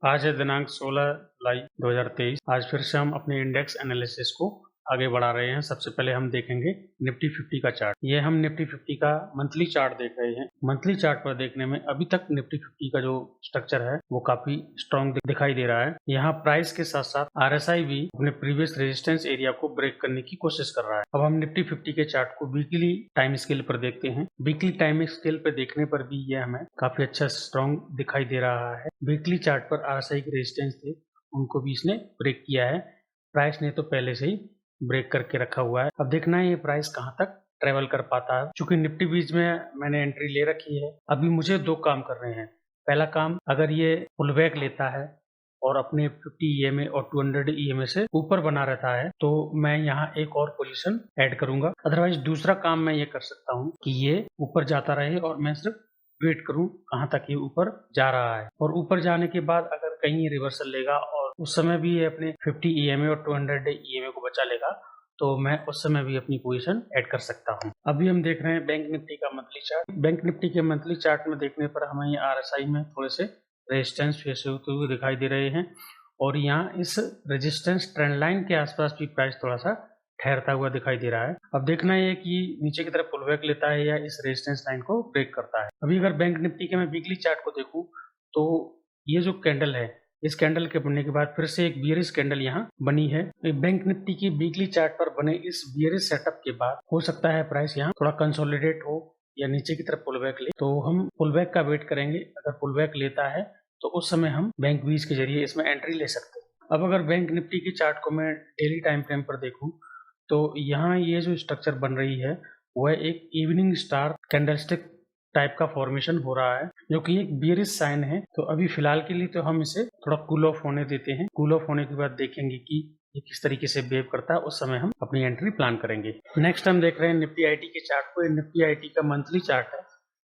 आज है दिनांक 16 जुलाई 2023। आज फिर से हम अपने इंडेक्स एनालिसिस को आगे बढ़ा रहे हैं। सबसे पहले हम देखेंगे निफ्टी 50 का चार्ट। ये हम निफ्टी 50 का मंथली चार्ट देख रहे हैं। मंथली चार्ट पर देखने में अभी तक निफ्टी 50 का जो स्ट्रक्चर है वो काफी स्ट्रॉन्ग दिखाई दे रहा है। यहाँ प्राइस के साथ साथ आरएसआई भी अपने प्रीवियस रेजिस्टेंस एरिया को ब्रेक करने की कोशिश कर रहा है। अब हम निफ्टी 50 के चार्ट को वीकली टाइम स्केल पर देखते हैं। वीकली टाइम स्केल पर देखने पर भी ये हमें काफी अच्छा स्ट्रॉन्ग दिखाई दे रहा है। वीकली चार्ट पर आरएसआई के रेजिस्टेंस थे, उनको भी इसने ब्रेक किया है। प्राइस ने तो पहले से ही ब्रेक करके रखा हुआ है। अब देखना है ये प्राइस कहां तक ट्रेवल कर पाता है। चूंकि निफ्टी बीच में मैंने एंट्री ले रखी है, अभी मुझे दो काम करने हैं। पहला काम, अगर ये पुल बैक लेता है और अपने 50 EMA और 200 EMA से ऊपर बना रहता है तो मैं यहाँ एक और पोजीशन ऐड करूंगा। अदरवाइज दूसरा काम मैं ये कर सकता हूँ कि ये ऊपर जाता रहे और मैं सिर्फ वेट करूं कहां तक ये ऊपर जा रहा है, और ऊपर जाने के बाद अगर कहीं रिवर्सल लेगा और उस समय भी ये अपने 50 EMA और 200 EMA को बचा लेगा तो मैं उस समय भी अपनी पोजीशन ऐड कर सकता हूं। अभी हम देख रहे हैं बैंक निफ्टी का मंथली चार्ट। बैंक निफ्टी के मंथली चार्ट में देखने पर हमें ये RSI में थोड़े से रेजिस्टेंस फेस होते हुए दिखाई दे रहे हैं, और यहाँ इस रेजिस्टेंस ट्रेंड लाइन के आसपास भी प्राइस थोड़ा सा ठहरता हुआ दिखाई दे रहा है। अब देखना है कि नीचे की तरफ पुल बैक लेता है या इस रेजिस्टेंस लाइन को ब्रेक करता है। अभी अगर बैंक निफ्टी के मैं वीकली चार्ट को देखूं तो ये जो कैंडल है, इस कैंडल के बनने के बाद फिर से एक बियरिश कैंडल यहाँ बनी है। बैंक निफ्टी की वीकली चार्ट पर बने इस बियरिश सेटअप के बाद हो सकता है प्राइस यहाँ थोड़ा कंसोलिडेट हो या नीचे की तरफ पुल बैक ले, तो हम पुल बैक का वेट करेंगे। अगर पुल बैक लेता है तो उस समय हम बैंक बीज के जरिए इसमें एंट्री ले सकते हैं। अब अगर बैंक निफ्टी के चार्ट को मैं डेली टाइम फ्रेम पर देखूं तो यहाँ ये जो स्ट्रक्चर बन रही है वह एक इवनिंग स्टार कैंडलस्टिक टाइप का फॉर्मेशन हो रहा है, जो कि एक बियरिश साइन है। तो अभी फिलहाल के लिए तो हम इसे थोड़ा कूल ऑफ होने देते हैं। कूल ऑफ होने के बाद देखेंगे कि ये किस तरीके से बिहेव करता है, उस समय हम अपनी एंट्री प्लान करेंगे। नेक्स्ट हम देख रहे हैं निफ्टी आईटी के चार्ट को। निफ्टी आईटी का मंथली चार्ट है।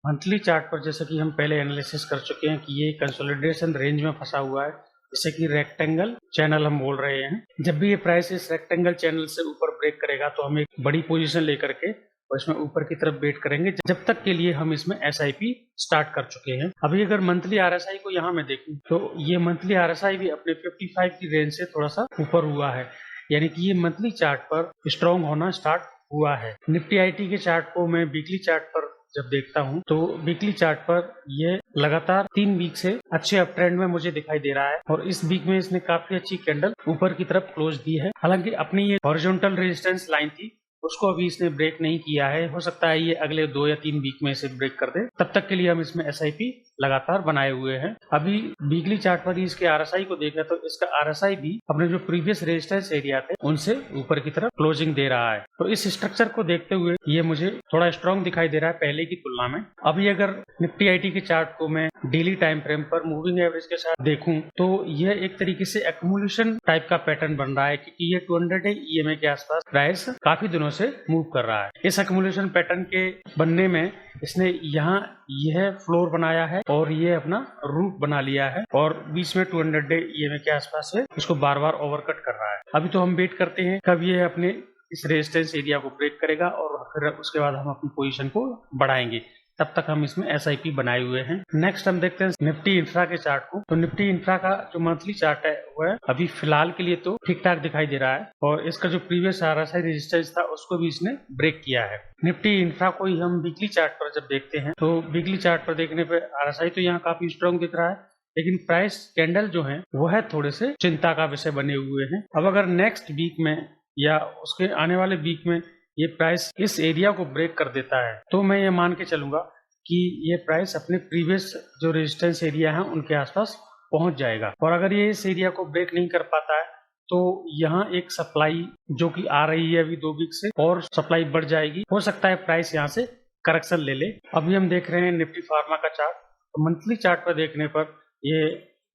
मंथली चार्ट पर जैसे कि हम पहले एनालिसिस कर चुके हैं कि ये कंसोलिडेशन रेंज में फंसा हुआ है, जैसे कि रेक्टेंगल चैनल हम बोल रहे हैं। जब भी ये प्राइस इस रेक्टेंगल चैनल से ऊपर ब्रेक करेगा तो हम एक बड़ी पोजीशन लेकर के और इसमें ऊपर की तरफ वेट करेंगे, जब तक के लिए हम इसमें SIP स्टार्ट कर चुके हैं। अभी अगर मंथली RSI को यहाँ मैं देखूं तो ये मंथली RSI भी अपने 55 की रेंज से थोड़ा सा ऊपर हुआ है, यानी कि ये मंथली चार्ट पर स्ट्रॉन्ग होना स्टार्ट हुआ है। निफ्टी आईटी के चार्ट को मैं वीकली चार्ट पर जब देखता हूं तो वीकली चार्ट पर ये लगातार 3 वीक से अच्छे अप ट्रेंड में मुझे दिखाई दे रहा है, और इस वीक में इसने काफी अच्छी कैंडल ऊपर की तरफ क्लोज दी है। हालांकि अपनी ये हॉरिजॉन्टल रेजिस्टेंस लाइन थी उसको अभी इसने ब्रेक नहीं किया है। हो सकता है ये अगले 2 या 3 वीक में इसे ब्रेक कर दे, तब तक के लिए हम इसमें SIP लगातार बनाए हुए हैं। अभी वीकली चार्ट पर ही इसके RSI को देखा तो इसका RSI भी अपने जो प्रीवियस रेजिस्टेंस एरिया थे उनसे ऊपर की तरफ क्लोजिंग दे रहा है। तो इस स्ट्रक्चर को देखते हुए ये मुझे थोड़ा स्ट्रॉन्ग दिखाई दे रहा है पहले की तुलना में। अभी अगर निफ्टी आईटी के चार्ट को मैं डेली टाइम फ्रेम पर मूविंग एवरेज के साथ देखूं तो यह एक तरीके से एक्यूमुलेशन टाइप का पैटर्न बन रहा है, क्योंकि ये 200 EMA के आसपास प्राइस काफी दिनों से मूव कर रहा है। इस एक्यूमुलेशन पैटर्न के बनने में इसने यहाँ यह फ्लोर बनाया है और ये अपना रूट बना लिया है, और बीच में 200 EMA के आसपास से इसको बार बार ओवरकट कर रहा है। अभी तो हम वेट करते हैं कब ये अपने इस रेजिस्टेंस एरिया को ब्रेक करेगा और फिर उसके बाद हम अपनी पोजीशन को बढ़ाएंगे। तब तक हम इसमें SIP बनाए हुए हैं। नेक्स्ट हम देखते हैं निफ्टी इंफ्रा के चार्ट को। तो निफ्टी इंफ्रा का जो मंथली चार्ट है वह अभी फिलहाल के लिए तो ठीक ठाक दिखाई दे रहा है, और इसका जो प्रीवियस RSI रेजिस्टेंस था उसको भी इसने ब्रेक किया है। निफ्टी इंफ्रा को ही हम वीकली चार्ट पर जब देखते हैं तो वीकली चार्ट पर देखने पर RSI तो यहाँ काफी स्ट्रॉन्ग दिख रहा है, लेकिन प्राइस कैंडल जो है वह थोड़े से चिंता का विषय बने हुए हैं। अब अगर नेक्स्ट वीक में या उसके आने वाले वीक में ये प्राइस इस एरिया को ब्रेक कर देता है तो मैं ये मान के चलूंगा कि ये प्राइस अपने प्रीवियस जो रेजिस्टेंस एरिया है उनके आसपास पहुंच जाएगा। और अगर ये इस एरिया को ब्रेक नहीं कर पाता है तो यहाँ एक सप्लाई जो कि आ रही है अभी 2 वीक से, और सप्लाई बढ़ जाएगी। हो सकता है प्राइस यहाँ से करेक्शन ले ले। अभी हम देख रहे हैं निफ्टी फार्मा का चार्ट। तो मंथली चार्ट पर देखने पर ये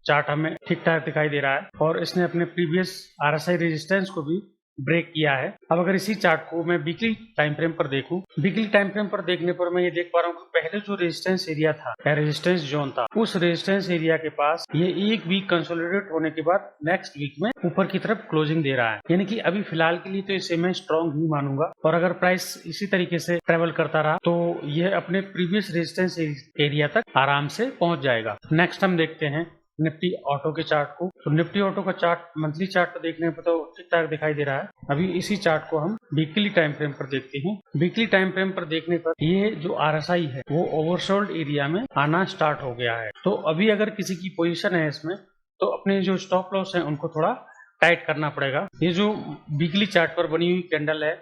चार्ट हमें ठीक ठाक दिखाई दे रहा है, और इसने अपने प्रीवियस RSI रेजिस्टेंस को भी ब्रेक किया है। अब अगर इसी चार्ट को मैं वीकली टाइम फ्रेम पर देखूं, वीकली टाइम फ्रेम पर देखने पर मैं ये देख पा रहा हूँ कि पहले जो रेजिस्टेंस एरिया था या रेजिस्टेंस जोन था, उस रेजिस्टेंस एरिया के पास ये 1 वीक कंसोलिडेट होने के बाद नेक्स्ट वीक में ऊपर की तरफ क्लोजिंग दे रहा है। यानी कि अभी फिलहाल के लिए तो इसे मैं स्ट्रॉन्ग ही मानूंगा, और अगर प्राइस इसी तरीके से ट्रेवल करता रहा तो यह अपने प्रीवियस रेजिस्टेंस एरिया तक आराम से पहुंच जाएगा। नेक्स्ट हम देखते हैं निफ्टी ऑटो के चार्ट को। तो निफ्टी ऑटो का चार्ट मंथली चार्ट पर देखने पर तो ठीक ठाक दिखाई दे रहा है। अभी इसी चार्ट को हम वीकली टाइम फ्रेम पर देखते हैं। वीकली टाइम फ्रेम पर देखने पर ये जो RSI है वो ओवरसोल्ड एरिया में आना स्टार्ट हो गया है। तो अभी अगर किसी की पोजीशन है इसमें तो अपने जो स्टॉप लॉस है उनको थोड़ा टाइट करना पड़ेगा। ये जो वीकली चार्ट पर बनी हुई कैंडल है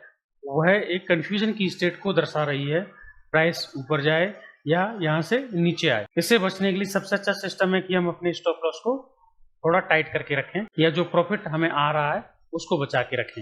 वह एक कंफ्यूजन की स्टेट को दर्शा रही है, प्राइस ऊपर जाए या यहाँ से नीचे आए। इससे बचने के लिए सबसे अच्छा सिस्टम है कि हम अपने स्टॉप लॉस को थोड़ा टाइट करके रखें या जो प्रॉफिट हमें आ रहा है उसको बचा के रखें।